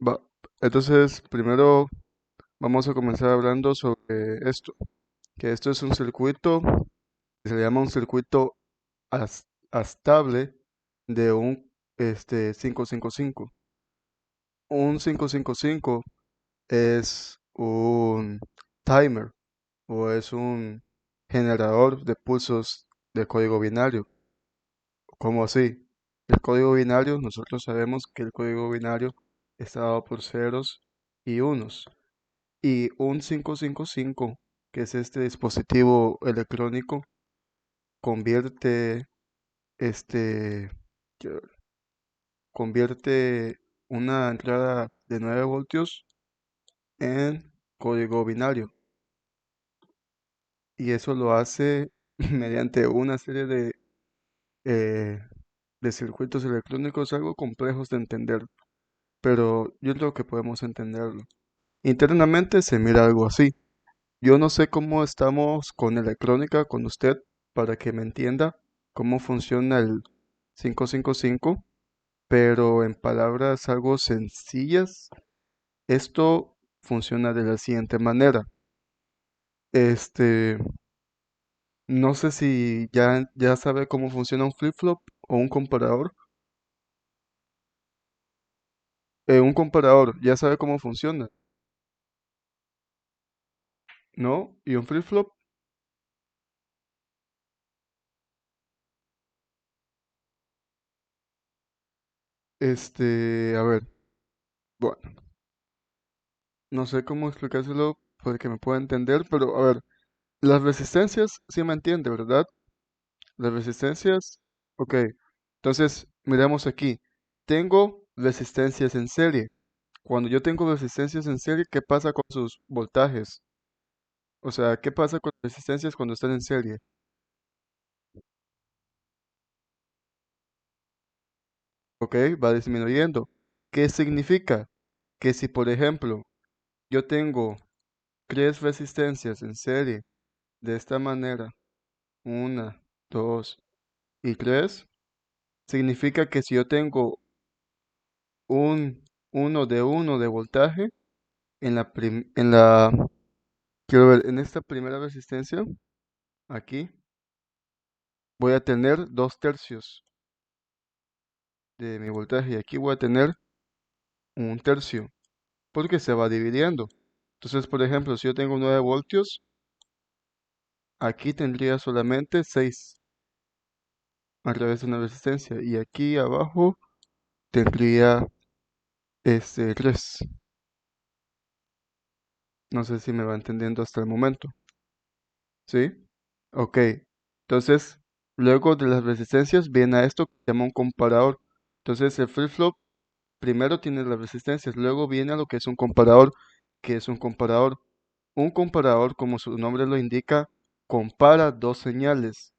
Va. Entonces, primero vamos a comenzar hablando sobre esto, que esto es un circuito, que se le llama un circuito astable de un 555. Un 555 es un timer o es un generador de pulsos de código binario. ¿Cómo así? El código binario, nosotros sabemos que el código binario está dado por ceros y unos. Y un 555, que es este dispositivo electrónico, convierte este que- convierte una entrada de 9 voltios en código binario. Y eso lo hace mediante una serie eh, de circuitos electrónicos algo complejos de entender, pero yo creo que podemos entenderlo. Internamente se mira algo así. Yo no sé cómo estamos con electrónica con usted para que me entienda cómo funciona el 555, pero en palabras algo sencillas, esto funciona de la siguiente manera. Este, no sé si ya sabe cómo funciona un flip-flop o un comparador. Un comparador, ya sabe cómo funciona, ¿no? Y un flip-flop, a ver, bueno, no sé cómo explicárselo para que me pueda entender, pero a ver. Las resistencias, sí me entiende, ¿verdad? Las resistencias, ok. Entonces, miramos aquí. Tengo resistencias en serie. Cuando yo tengo resistencias en serie, ¿qué pasa con sus voltajes? O sea, ¿qué pasa con las resistencias cuando están en serie? Ok, va disminuyendo. ¿Qué significa? Que si, por ejemplo, yo tengo tres resistencias en serie de esta manera, una, dos y tres, significa que si yo tengo un uno de voltaje quiero ver, en esta primera resistencia, aquí, voy a tener 2 tercios de mi voltaje y aquí voy a tener 1 tercio, porque se va dividiendo. Entonces, por ejemplo, si yo tengo 9 voltios, aquí tendría solamente 6 a través de una resistencia y aquí abajo tendría 3. No sé si me va entendiendo hasta el momento. ¿Sí? Ok. Entonces, luego de las resistencias viene a esto que se llama un comparador. Entonces, el flip-flop primero tiene las resistencias, luego viene a lo que es un comparador. ¿Qué es un comparador? Un comparador, como su nombre lo indica, compara dos señales.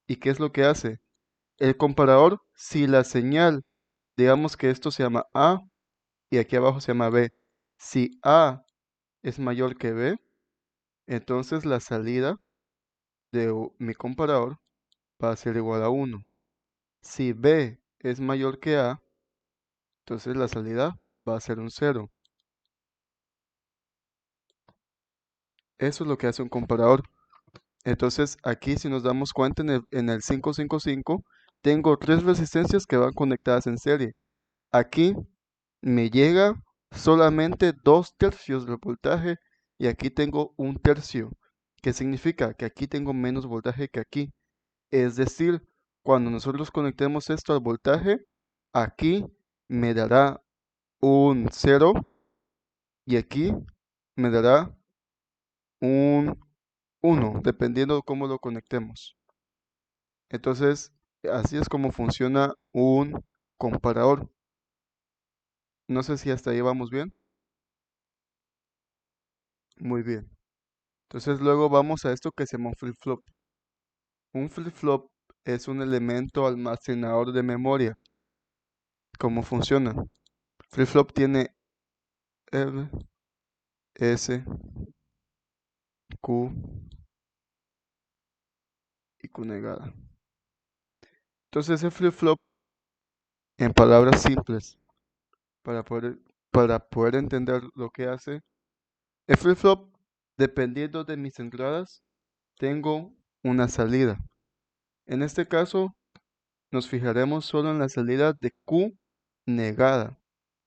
¿Y qué es lo que hace? El comparador, si la señal, digamos que esto se llama A y aquí abajo se llama B. Si A es mayor que B, entonces la salida de mi comparador va a ser igual a 1. Si B es mayor que A, entonces la salida va a ser un 0. Eso es lo que hace un comparador. Entonces aquí si nos damos cuenta en el 555 tengo tres resistencias que van conectadas en serie. Aquí me llega solamente 2 tercios del voltaje y aquí tengo 1 tercio. ¿Qué significa? Que aquí tengo menos voltaje que aquí. Es decir, cuando nosotros conectemos esto al voltaje, aquí me dará un 0 y aquí me dará un 1, dependiendo de cómo lo conectemos. Entonces, así es como funciona un comparador. No sé si hasta ahí vamos bien. Muy bien. Entonces luego vamos a esto que se llama un flip-flop. Un flip-flop es un elemento almacenador de memoria. ¿Cómo funciona? Flip-flop tiene R, S, Q y Q negada. Entonces el flip-flop, en palabras simples, para poder para poder entender lo que hace. El flip-flop, dependiendo de mis entradas, tengo una salida. En este caso, nos fijaremos solo en la salida de Q negada,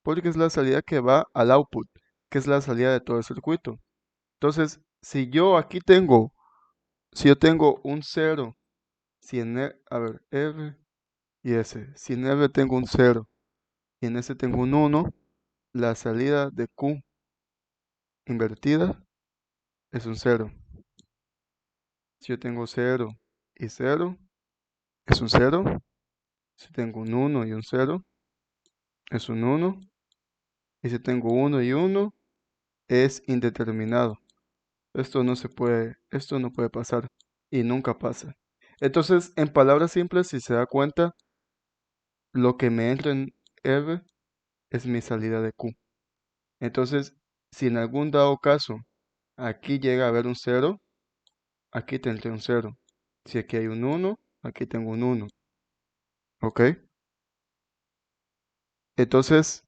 porque es la salida que va al output, que es la salida de todo el circuito. Entonces, si yo tengo un 0, si en a ver, R y S, si en R tengo un 0 y en S tengo un 1, la salida de Q invertida es un 0. Si yo tengo 0 y 0, es un 0. Si tengo un 1 y un 0, es un 1. Y si tengo 1 y 1, es indeterminado. Esto no puede pasar y nunca pasa. Entonces, en palabras simples, si se da cuenta, lo que me entra en R es mi salida de Q. Entonces, si en algún dado caso aquí llega a haber un 0, aquí tendré un 0. Si aquí hay un 1, aquí tengo un 1. ¿Ok? Entonces,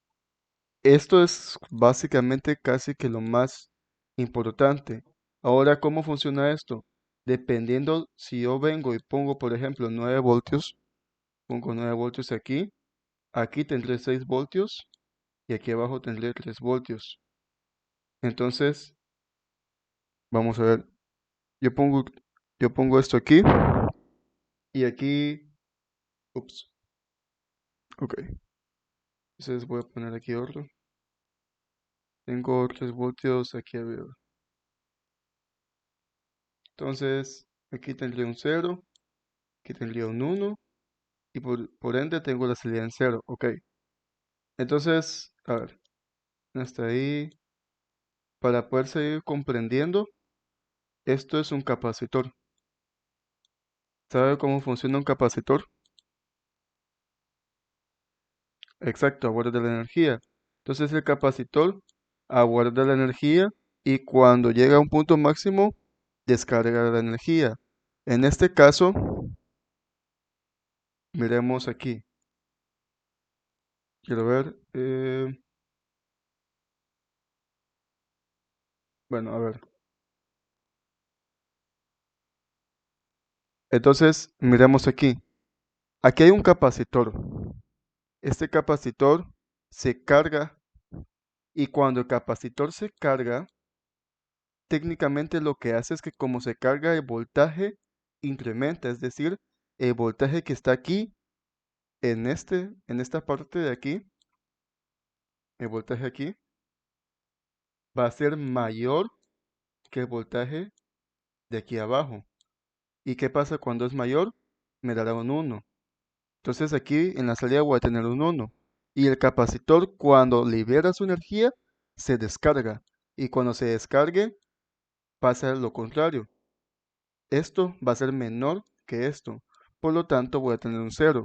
esto es básicamente casi que lo más importante. Ahora, ¿cómo funciona esto? Dependiendo si yo vengo y pongo, por ejemplo, 9 voltios, pongo 9 voltios aquí, aquí tendré 6 voltios y aquí abajo tendré 3 voltios. Entonces, vamos a ver, yo pongo, yo pongo esto aquí y aquí, ups, ok, entonces voy a poner aquí otro. Tengo 3 voltios aquí arriba. Entonces, aquí tendría un 0, aquí tendría un 1 y por ende tengo la salida en 0, ok. Entonces, a ver, hasta ahí, para poder seguir comprendiendo, esto es un capacitor. ¿Sabe cómo funciona un capacitor? Exacto, aguarda la energía. Entonces el capacitor aguarda la energía y cuando llega a un punto máximo, descarga la energía. En este caso, miremos aquí. Quiero ver. Bueno, a ver. Entonces, miremos aquí. Aquí hay un capacitor. Este capacitor se carga y cuando el capacitor se carga, técnicamente lo que hace es que como se carga el voltaje incrementa, es decir, el voltaje que está aquí en esta parte de aquí, el voltaje aquí va a ser mayor que el voltaje de aquí abajo. ¿Y qué pasa cuando es mayor? Me dará un 1. Entonces aquí en la salida voy a tener un 1. Y el capacitor cuando libera su energía se descarga. Y cuando se descargue pasa lo contrario. Esto va a ser menor que esto. Por lo tanto voy a tener un 0.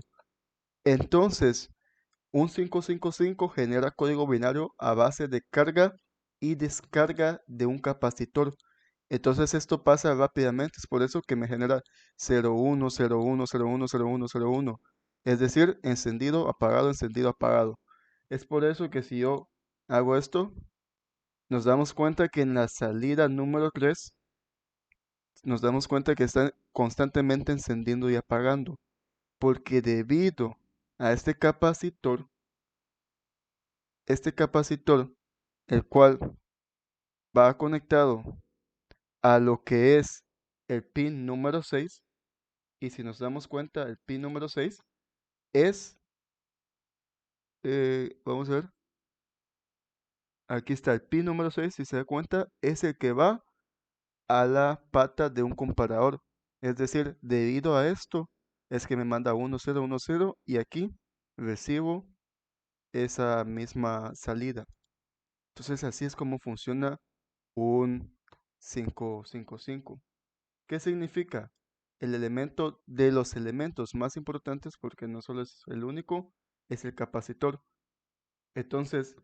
Entonces, un 555 genera código binario a base de carga y descarga de un capacitor. Entonces esto pasa rápidamente, es por eso que me genera 01, 01, 01, 01, 01. Es decir, encendido, apagado. Es por eso que si yo hago esto, nos damos cuenta que en la salida número 3, nos damos cuenta que está constantemente encendiendo y apagando. Porque debido a este capacitor, el cual va conectado a lo que es el pin número 6, y si nos damos cuenta, el pin número 6 es, vamos a ver, aquí está el pin número 6, si se da cuenta, es el que va a la pata de un comparador. Es decir, debido a esto, es que me manda 1010 y aquí recibo esa misma salida. Entonces así es como funciona un 555. ¿Qué significa? El elemento de los elementos más importantes, porque no solo es el único, es el capacitor. Entonces,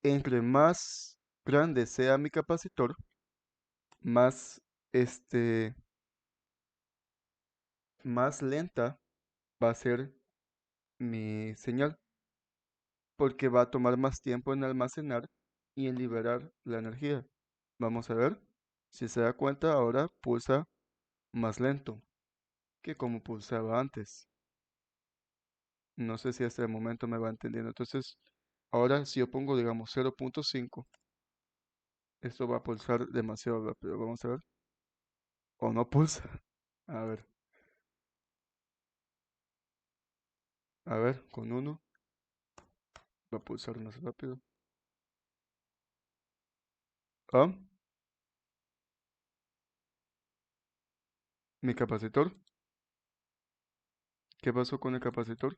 entre más grande sea mi capacitor, más, este, más lenta va a ser mi señal. porque va a tomar más tiempo en almacenar y en liberar la energía. Vamos a ver. Si se da cuenta, ahora pulsa más lento que como pulsaba antes. No sé si hasta el momento me va entendiendo. Entonces, ahora si yo pongo, digamos, 0.5, esto va a pulsar demasiado rápido. Vamos a ver. O no pulsa. A ver, con 1 va a pulsar más rápido. Ah, mi capacitor. ¿Qué pasó con el capacitor?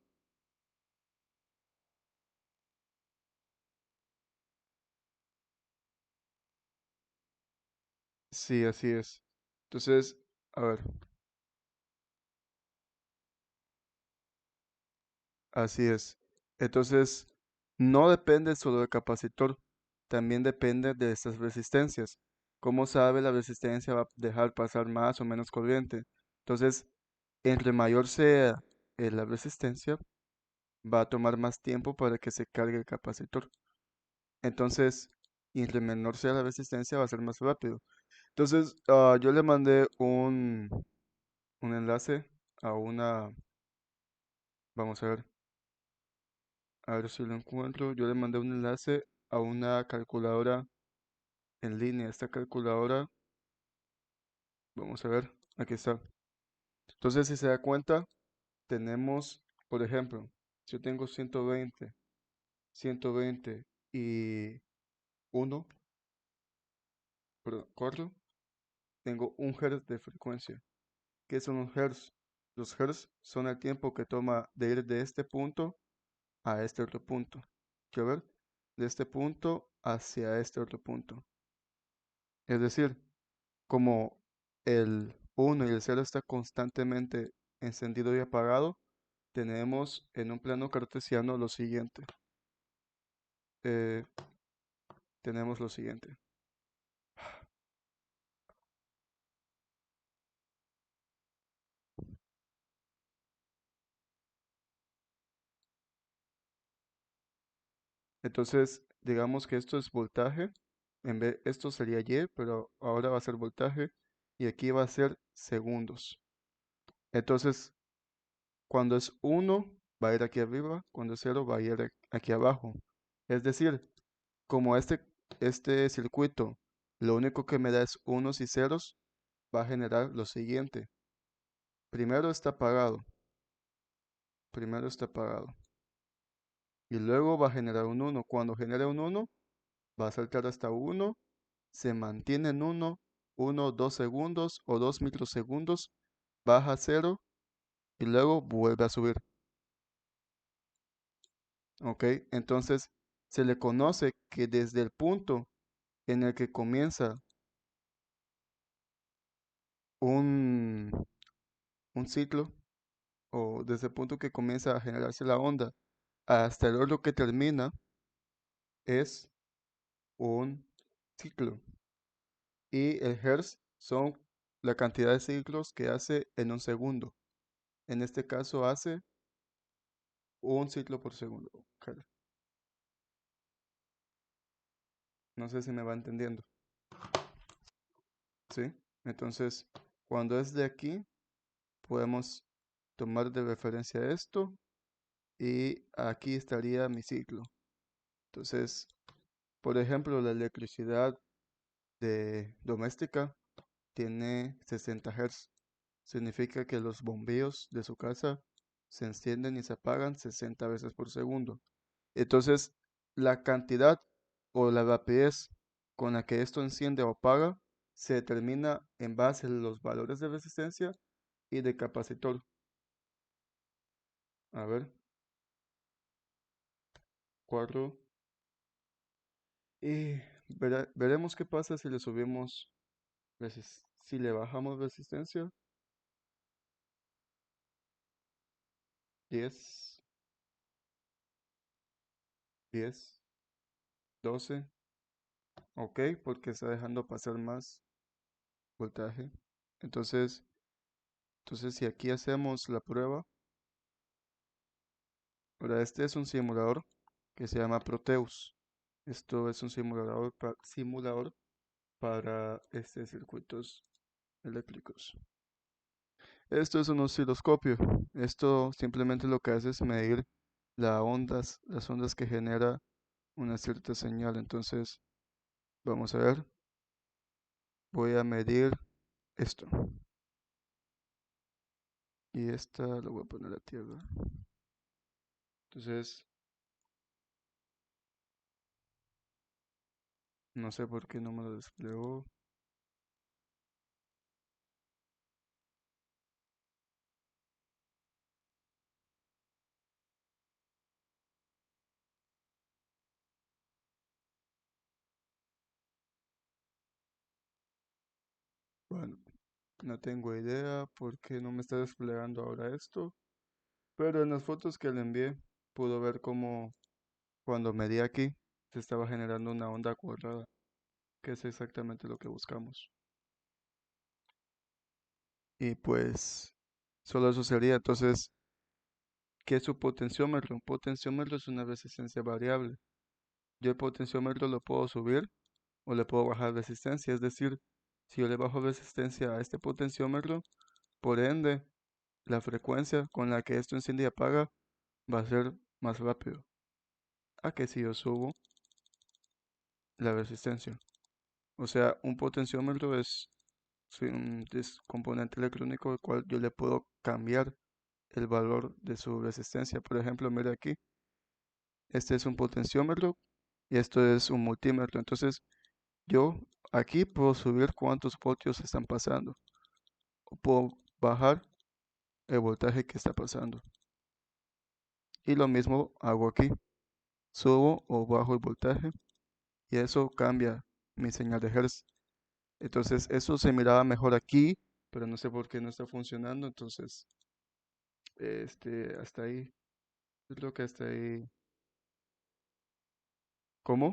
Sí, así es. Entonces, a ver, así es. Entonces, no depende solo del capacitor, también depende de estas resistencias. Como sabe, la resistencia va a dejar pasar más o menos corriente. Entonces, entre mayor sea la resistencia, va a tomar más tiempo para que se cargue el capacitor. Entonces, y entre menor sea la resistencia, va a ser más rápido. Entonces, yo le mandé un enlace a una, vamos a ver si lo encuentro. Yo le mandé un enlace a una calculadora en línea. Esta calculadora, vamos a ver, aquí está. Entonces, si se da cuenta, tenemos, por ejemplo, si yo tengo 120 y 1, pero 4, tengo 1 Hz de frecuencia. ¿Qué son los Hz? Los Hz son el tiempo que toma de ir de este punto a este otro punto. Quiero ver, de este punto hacia este otro punto. Es decir, como el 1 y el 0 está constantemente encendido y apagado, tenemos en un plano cartesiano lo siguiente. Eh, tenemos lo siguiente. Entonces, digamos que esto es voltaje. Esto sería Y, pero ahora va a ser voltaje. Y aquí va a ser segundos. Entonces, cuando es 1, va a ir aquí arriba. Cuando es 0, va a ir aquí abajo. Es decir, como este circuito lo único que me da es unos y ceros, va a generar lo siguiente. Primero está apagado, primero está apagado. Y luego va a generar un 1. Cuando genere un 1, va a saltar hasta 1, se mantiene en 1, 1, 2 segundos o 2 microsegundos, baja a 0 y luego vuelve a subir. ¿Ok? Entonces se le conoce que desde el punto en el que comienza un, un ciclo, o desde el punto que comienza a generarse la onda hasta el otro que termina, es un ciclo. Y el hertz son la cantidad de ciclos que hace en un segundo. En este caso hace un ciclo por segundo. Ok. No sé si me va entendiendo. ¿Sí? Entonces, cuando es de aquí, podemos tomar de referencia esto y aquí estaría mi ciclo. Entonces, por ejemplo, la electricidad de doméstica tiene 60 Hz. Significa que los bombillos de su casa se encienden y se apagan 60 veces por segundo. Entonces, la cantidad o la rapidez con la que esto enciende o apaga se determina en base a los valores de resistencia y de capacitor. A ver, 4. Y veremos qué pasa si le subimos, si le bajamos resistencia. 10, 10, 12. Ok, porque está dejando pasar más voltaje. Entonces, entonces si aquí hacemos la prueba, ahora este es un simulador. que se llama Proteus. Esto es un simulador para circuitos eléctricos. Esto es un osciloscopio. Esto simplemente lo que hace es medir las ondas que genera una cierta señal. Entonces, vamos a ver. Voy a medir esto. Y esta lo voy a poner a tierra. Entonces, no sé por qué no me lo desplegó. Bueno, no tengo idea por qué no me está desplegando ahora esto. Pero en las fotos que le envié, pudo ver cómo cuando medí aquí, se estaba generando una onda cuadrada, que es exactamente lo que buscamos. Y pues, solo eso sería. Entonces, ¿qué es un potenciómetro? Un potenciómetro es una resistencia variable. Yo el potenciómetro lo puedo subir o le puedo bajar resistencia. Es decir, si yo le bajo resistencia a este potenciómetro, por ende, la frecuencia con la que esto enciende y apaga va a ser más rápido. A que si yo subo la resistencia. O sea, un potenciómetro es un componente electrónico el cual yo le puedo cambiar el valor de su resistencia. Por ejemplo, mire aquí, este es un potenciómetro y esto es un multímetro. Entonces, yo aquí puedo subir cuántos voltios están pasando o puedo bajar el voltaje que está pasando. Y lo mismo hago aquí. Subo o bajo el voltaje y eso cambia mi señal de Hertz. Entonces, eso se miraba mejor aquí, pero no sé por qué no está funcionando. Entonces, hasta ahí. Yo creo que hasta ahí. ¿Cómo?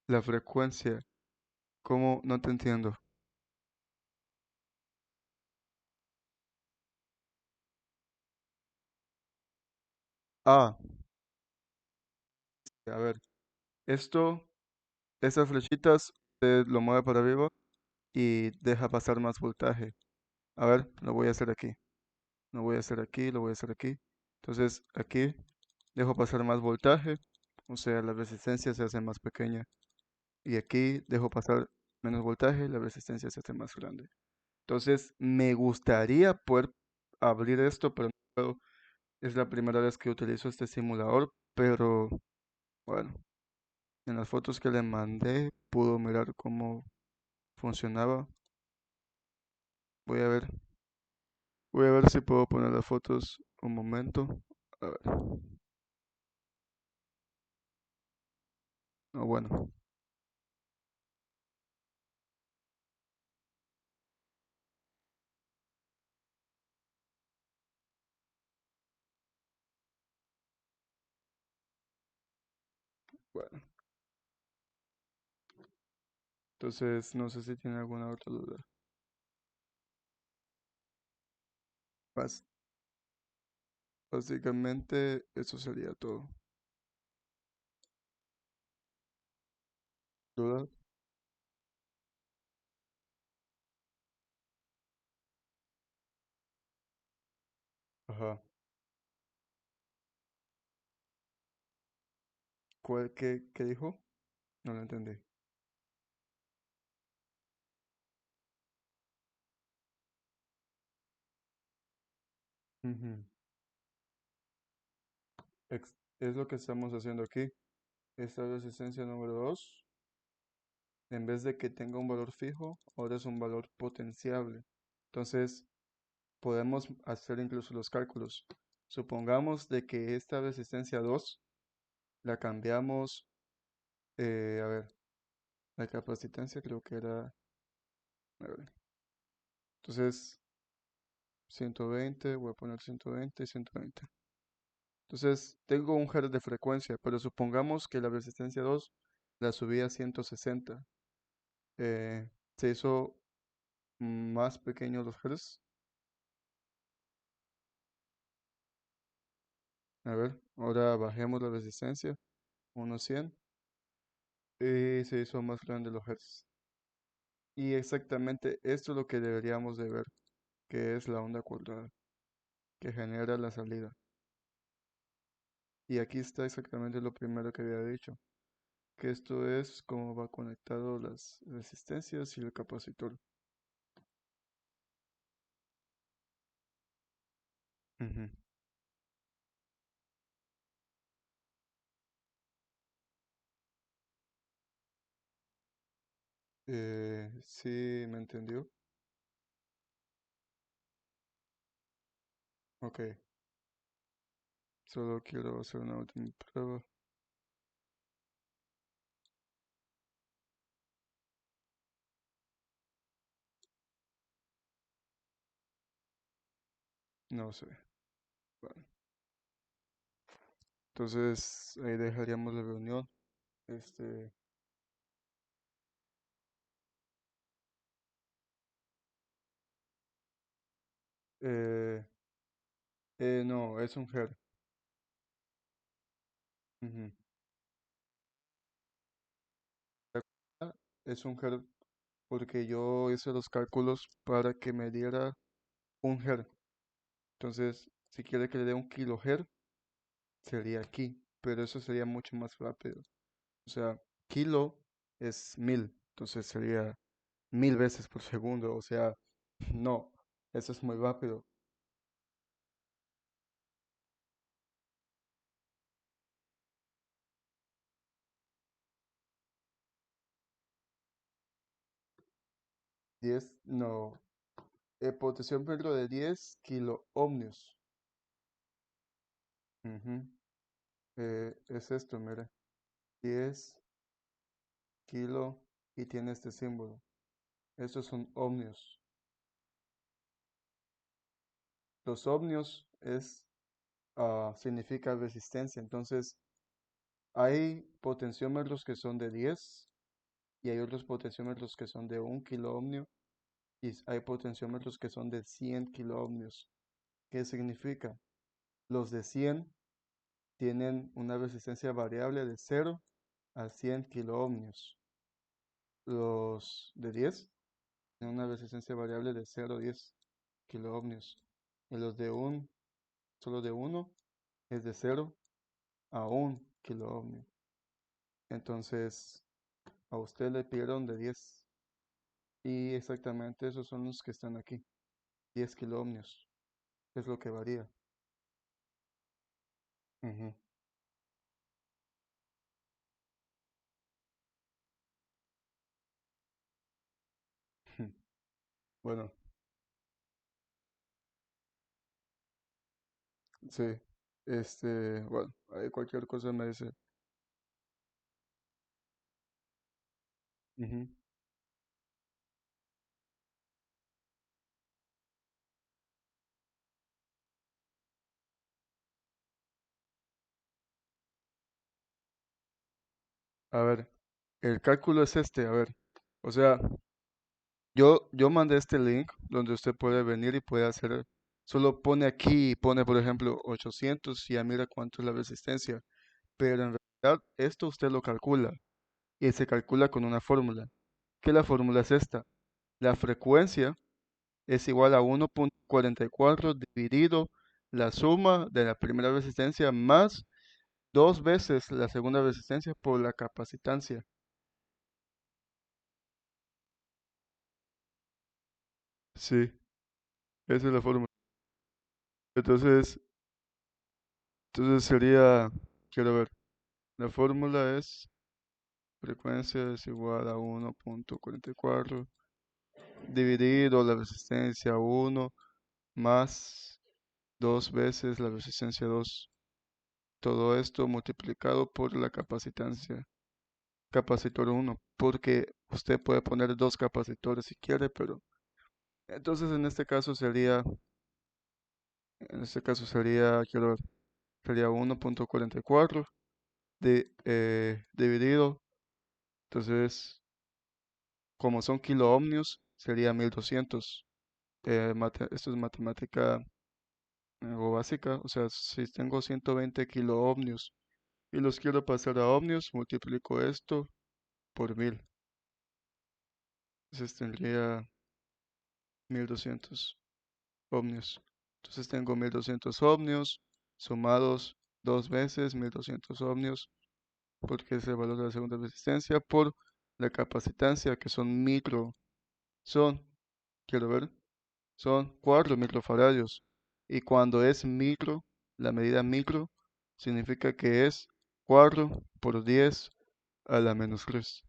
La frecuencia. ¿Cómo? No te entiendo. Ah, a ver. Esto, esas flechitas, usted lo mueve para arriba y deja pasar más voltaje. A ver, lo voy a hacer aquí. Lo voy a hacer aquí, lo voy a hacer aquí. Entonces, aquí dejo pasar más voltaje. O sea, la resistencia se hace más pequeña. Y aquí dejo pasar menos voltaje, la resistencia se hace más grande. Entonces, me gustaría poder abrir esto, pero no puedo. Es la primera vez que utilizo este simulador, pero bueno, en las fotos que le mandé pudo mirar cómo funcionaba. Voy a ver, voy a ver si puedo poner las fotos un momento. A ver, no, bueno, bueno. Entonces, no sé si tiene alguna otra duda. Bas- Básicamente, eso sería todo. ¿Duda? Ajá. ¿Qué dijo? No lo entendí. Ujú. Es lo que estamos haciendo aquí. Esta resistencia número 2 en vez de que tenga un valor fijo, ahora es un valor potenciable. Entonces, podemos hacer incluso los cálculos. Supongamos de que esta resistencia 2 la cambiamos, a ver, la capacitancia creo que era, a ver, entonces 120, voy a poner 120 y 120. Entonces, tengo un hertz de frecuencia, pero supongamos que la resistencia 2 la subí a 160. Se hizo más pequeño los hertz. A ver, ahora bajemos la resistencia, unos 100, y se hizo más grande los hertz. Y exactamente esto es lo que deberíamos de ver, que es la onda cuadrada, que genera la salida. Y aquí está exactamente lo primero que había dicho, que esto es cómo va conectado las resistencias y el capacitor. Ujú. Sí, ¿me entendió? Ok, solo quiero hacer una última prueba. No sé. Bueno, entonces ahí dejaríamos la reunión. Este, eh, no, es un Her. Ujú. Ah, es un Her porque yo hice los cálculos para que me diera un Her. Entonces, si quiere que le dé un kilohertz, sería aquí, pero eso sería mucho más rápido. O sea, kilo es 1000, entonces sería 1000 veces por segundo. O sea, no, eso es muy rápido. 10, no, potenciómetro de 10 kilo ohmios. Ujú. Es esto, mire, 10 kilo y tiene este símbolo. Estos son ohmios. Los ohmios significa resistencia. Entonces, hay potenciómetros que son de 10 y hay otros potenciómetros que son de 1 kilo ohmio y hay potenciómetros que son de 100 kilo ohmios. ¿Qué significa? Los de 100 tienen una resistencia variable de 0 a 100 kilo ohmios. Los de 10 tienen una resistencia variable de 0 a 10 kilo ohmios. Y los de solo de uno es de 0 a 1 kilo ohmio. Entonces, a usted le pidieron de 10 y exactamente esos son los que están aquí, 10 kilo ohmios, es lo que varía. Ujú. Bueno, sí, bueno, hay cualquier cosa me dice. Ujú. A ver, el cálculo es este, a ver, o sea, yo mandé este link donde usted puede venir y puede hacer, solo pone aquí, pone por ejemplo 800 y ya mira cuánto es la resistencia, pero en realidad esto usted lo calcula y se calcula con una fórmula, que la fórmula es esta, la frecuencia es igual a 1,44 dividido la suma de la primera resistencia más dos veces la segunda resistencia por la capacitancia. Sí, esa es la fórmula. Entonces, entonces sería, quiero ver, la fórmula es frecuencia es igual a 1,44 dividido la resistencia 1 más dos veces la resistencia 2. Todo esto multiplicado por la capacitancia, capacitor 1, porque usted puede poner dos capacitores si quiere, pero entonces en este caso sería, quiero ver, sería 1,44 dividido, entonces como son kilo ohmios, sería 1200. Esto es matemática Algo básica, o sea, si tengo 120 kiloohmios y los quiero pasar a ohmios, multiplico esto por 1000. Entonces tendría 1200 ohmios. Entonces tengo 1200 ohmios sumados dos veces 1200 ohmios, porque es el valor de la segunda resistencia, por la capacitancia, que son son, quiero ver, son 4 microfaradios. Y cuando es micro, la medida micro, significa que es 4 por 10 a la menos 3.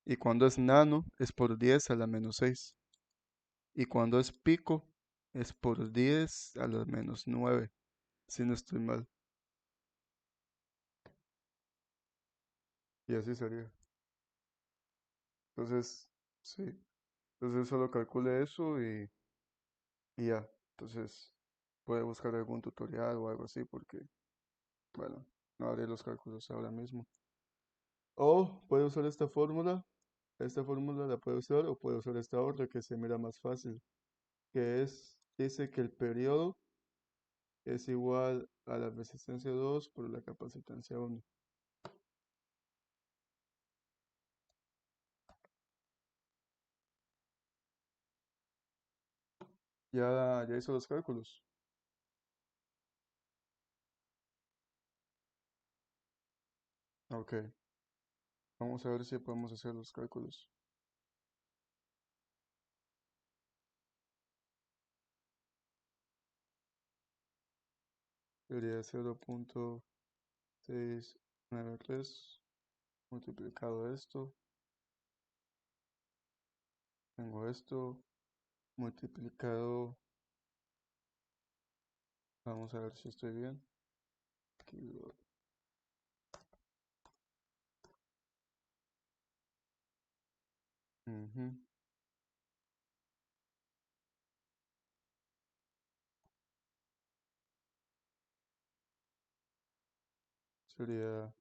Y cuando es nano, es por 10 a la menos 6. Y cuando es pico, es por 10 a la menos 9, si no estoy mal. Y así sería. Entonces, sí. Entonces solo calcule eso y ya. Entonces, puede buscar algún tutorial o algo así porque, bueno, no haré los cálculos ahora mismo. O puede usar esta fórmula. Esta fórmula la puede usar o puede usar esta otra que se mira más fácil, que es, dice que el periodo es igual a la resistencia 2 por la capacitancia 1. Ya hizo los cálculos. Ok, vamos a ver si podemos hacer los cálculos. Sería 0.693 multiplicado esto. Tengo esto multiplicado. Vamos a ver si estoy bien. Kilo. Ujú. Sería,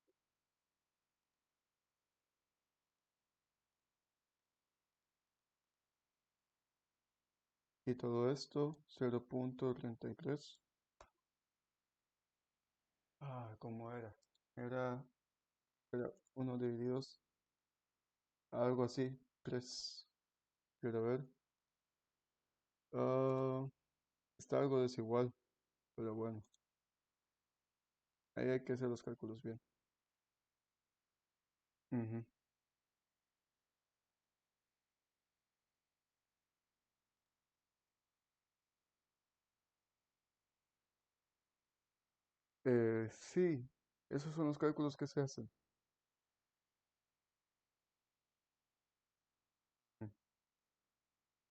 y todo esto, 0.33. ¿Cómo era? Era, era 1 divididos, algo así, 3. Quiero ver. Ah, está algo desigual, pero bueno, ahí hay que hacer los cálculos bien. Ujú. Sí, esos son los cálculos que se hacen.